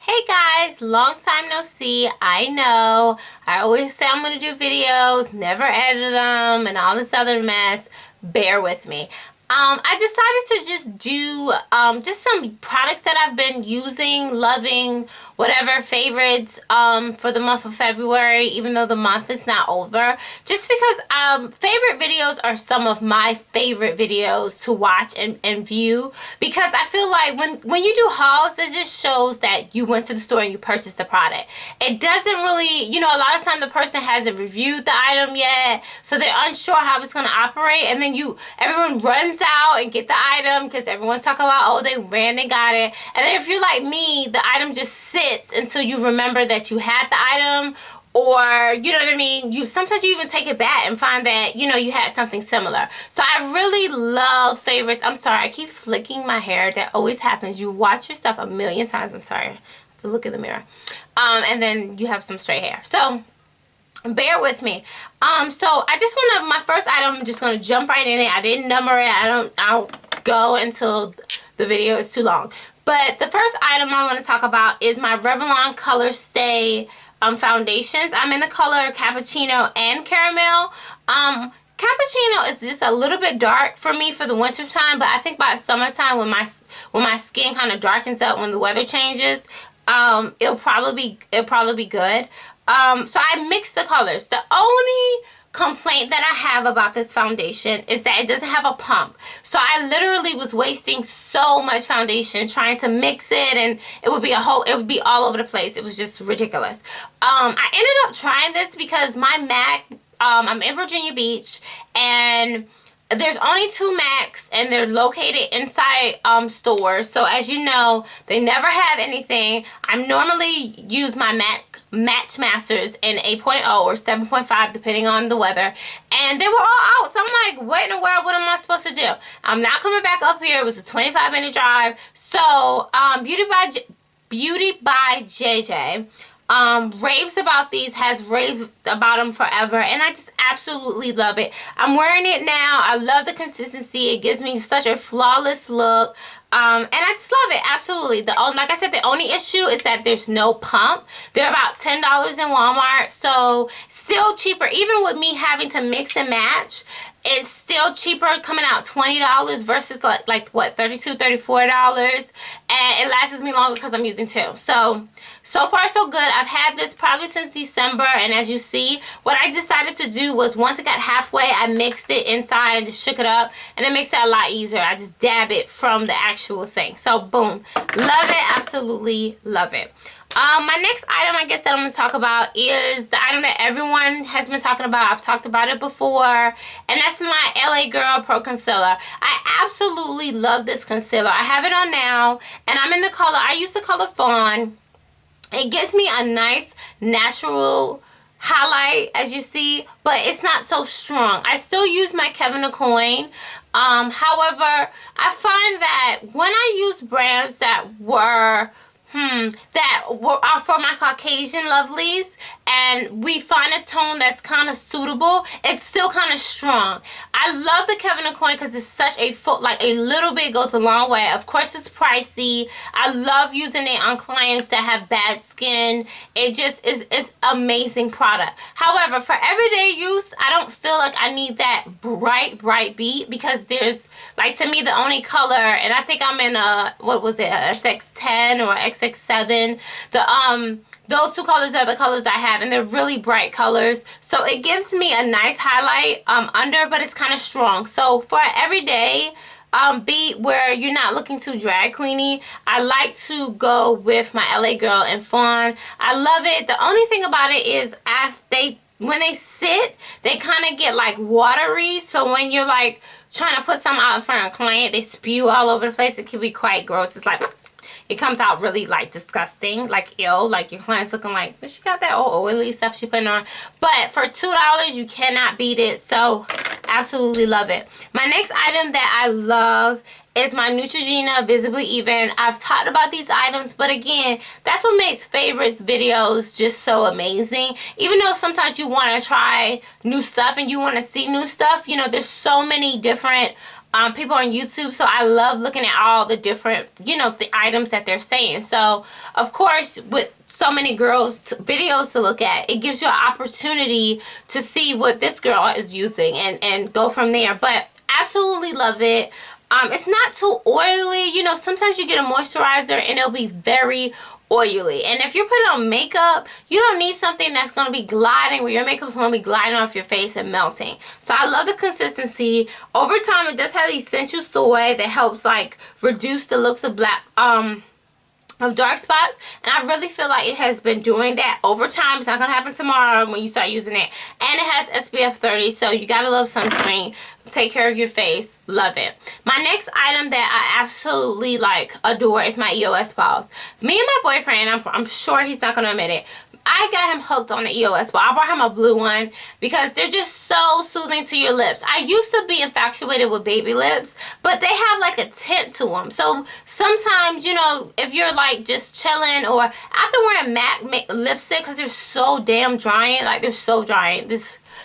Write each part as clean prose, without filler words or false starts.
Hey guys, long time no see. I know. I always say I'm going to do videos, never edit them, and all this other mess. Bear with me. I decided to just do just some products that I've been using, loving, whatever, favorites for the month of February, even though the month is not over. Just because favorite videos are some of my favorite videos to watch and view, because I feel like when you do hauls, it just shows that you went to the store and you purchased the product. It doesn't really, a lot of times the person hasn't reviewed the item yet, so they're unsure how it's going to operate, and then everyone runs out and get the item because everyone's talking about, oh, they ran and got it. And then if you're like me, the item just sits until you remember that you had the item, or you know what I mean, sometimes you even take it back and find that you had something similar. So I really love favorites. I'm sorry, I keep flicking my hair. That always happens. You watch your stuff a million times. I'm sorry, I have to look in the mirror, and then you have some straight hair, so bear with me. So I just want to, my first item, I'm just going to jump right in it. I didn't number it. I'll go until the video is too long. But the first item I want to talk about is my Revlon Color Stay foundations. I'm in the color Cappuccino and Caramel. Cappuccino is just a little bit dark for me for the winter time, but I think by summertime, when my skin kind of darkens up when the weather changes, it'll probably be good. So I mix the colors. The only complaint that I have about this foundation is that it doesn't have a pump. So I literally was wasting so much foundation trying to mix it, and it would be all over the place. It was just ridiculous. I ended up trying this because my MAC, I'm in Virginia Beach, and there's only 2 MACs, and they're located inside stores. So as you know, they never have anything. I normally use my MAC Match Masters in 8.0 or 7.5 depending on the weather, and they were all out. So I'm like, what in the world, what am I supposed to do? I'm not coming back up here. It was a 25-minute drive. So Beauty by JJ raves about these, has raved about them forever, and I just absolutely love it. I'm wearing it now. I love the consistency. It gives me such a flawless look. And I just love it, absolutely. Like I said, the only issue is that there's no pump. They're about $10 in Walmart, so still cheaper. Even with me having to mix and match, it's still cheaper, coming out $20 versus like what, $32, $34, and it lasts me longer because I'm using 2. So far so good. I've had this probably since December, and as you see, what I decided to do was once it got halfway, I mixed it inside and just shook it up, and it makes it a lot easier. I just dab it from the actual thing. So boom, love it, absolutely love it. My next item, I guess, that I'm going to talk about is the item that everyone has been talking about. I've talked about it before, and that's my LA Girl Pro Concealer. I absolutely love this concealer. I have it on now, and I'm in the color, I use the color Fawn. It gives me a nice natural highlight, as you see, but it's not so strong. I still use my Kevyn Aucoin. However, I find that when I use brands that are for my Caucasian lovelies, and we find a tone that's kind of suitable, it's still kind of strong. I love the Kevyn Aucoin because it's such a a little bit goes a long way. Of course, it's pricey. I love using it on clients that have bad skin. It just is amazing product. However, for everyday use, I don't feel like I need that bright beat, because there's, like, to me, the only color, and I think I'm in a, what was it, a SX10 or XX7. Those 2 colors are the colors I have, and they're really bright colors. So it gives me a nice highlight under, but it's kind of strong. So for an everyday beat where you're not looking too drag queeny, I like to go with my LA Girl and Fawn. I love it. The only thing about it is when they sit, they kind of get like watery. So when you're like trying to put something out in front of a client, they spew all over the place. It can be quite gross. It's like, it comes out really like disgusting, like ill, like your client's looking like, she got that old oily stuff she putting on. But for $2, you cannot beat it. So absolutely love it. My next item that I love is my Neutrogena Visibly Even. I've talked about these items, but again, that's what makes favorites videos just so amazing. Even though sometimes you want to try new stuff and you want to see new stuff, there's so many different people on YouTube, so I love looking at all the different, you know, the items that they're saying. So of course, with so many girls videos to look at, it gives you an opportunity to see what this girl is using and go from there. But absolutely love it. It's not too oily. You know, sometimes you get a moisturizer and it'll be very oily, and if you're putting on makeup, you don't need something that's going to be gliding, where your makeup's going to be gliding off your face and melting. So I love the consistency. Over time, it does have essential soy that helps like reduce the looks of of dark spots, and I really feel like it has been doing that over time. It's not going to happen tomorrow when you start using it. And it has SPF 30, so you gotta love sunscreen. Take care of your face. Love it. My next item that I absolutely like adore is my EOS balls. Me and my boyfriend, I'm sure he's not going to admit it, I got him hooked on the EOS ball. I bought him a blue one because they're just so soothing to your lips. I used to be infatuated with baby lips, but they have like a tint to them. So sometimes, you know, if you're like just chilling or after wearing matte lipstick, because they're so damn drying, like they're so drying.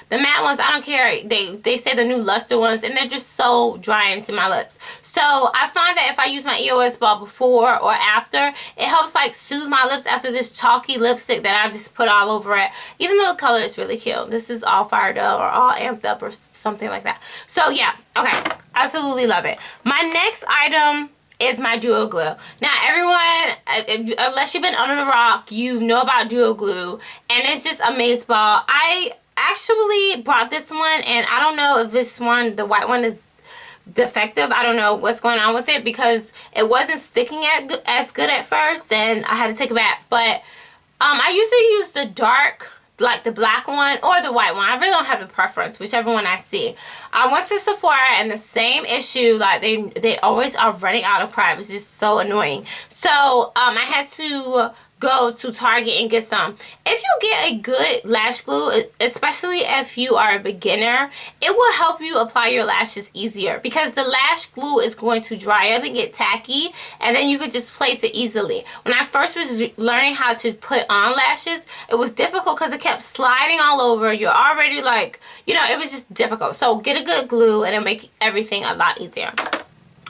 The matte ones, I don't care. They say the new luster ones, and they're just so drying to my lips. So I find that if I use my EOS ball before or after, it helps like soothe my lips after this chalky lipstick that I just put all over it. Even though the color is really cute. This is all fired up or all amped up or something like that. So yeah, okay. Absolutely love it. My next item is my Duo Glue. Now everyone, unless you've been under the rock, you know about Duo Glue, and it's just amazeballs. I actually bought this one, and I don't know if this one, the white one, is defective. I don't know what's going on with it because it wasn't sticking as good at first, and I had to take it back. But I usually use the dark, like the black one or the white one. I really don't have a preference, whichever one I see. I went to Sephora and the same issue, like they always are running out of product. It's just so annoying. So I had to go to Target and get some. If you get a good lash glue, especially if you are a beginner, it will help you apply your lashes easier because the lash glue is going to dry up and get tacky, and then you could just place it easily. When I first was learning how to put on lashes, it was difficult because it kept sliding all over. You're already like, you know, it was just difficult. So get a good glue and it'll make everything a lot easier.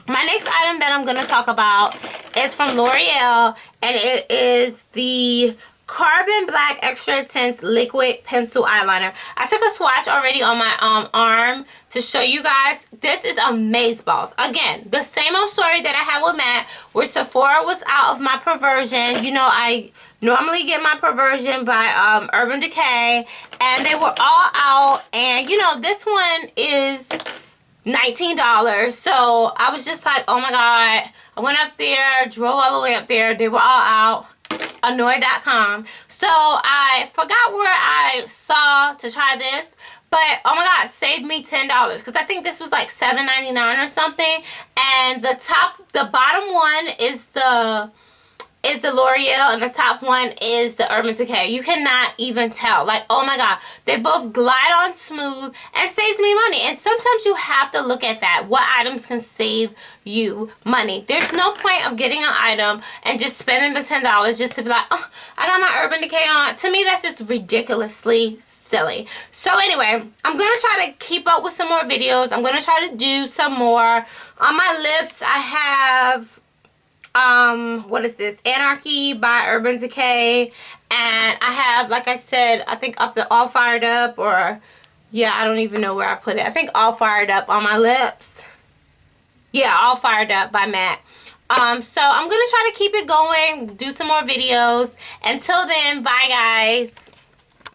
My next item that I'm going to talk about is from L'Oreal, and it is the Carbon Black Extra Intense Liquid Pencil Eyeliner. I took a swatch already on my arm to show you guys. This is amazeballs. Again, the same old story that I had with Matt, where Sephora was out of my Perversion. You know, I normally get my Perversion by Urban Decay, and they were all out. And, you know, this one is $19. So I was just like, oh my god. I went up there, drove all the way up there. They were all out. Annoyed.com. So I forgot where I saw to try this, but oh my god, saved me $10 because I think this was like $7.99 or something. And the bottom one is the L'Oreal, and the top one is the Urban Decay. You cannot even tell. Like, oh my god, they both glide on smooth and saves me money. And sometimes you have to look at that. What items can save you money? There's no point of getting an item and just spending the $10 just to be like, oh, I got my Urban Decay on. To me, that's just ridiculously silly. So anyway, I'm going to try to keep up with some more videos. I'm going to try to do some more. On my lips, I have what is this? Anarchy by Urban Decay. And I have, like I said, I think up the All Fired Up, or yeah, I don't even know where I put it. I think All Fired Up on my lips. Yeah, All Fired Up by MAC. So I'm gonna try to keep it going, do some more videos. Until then, bye guys.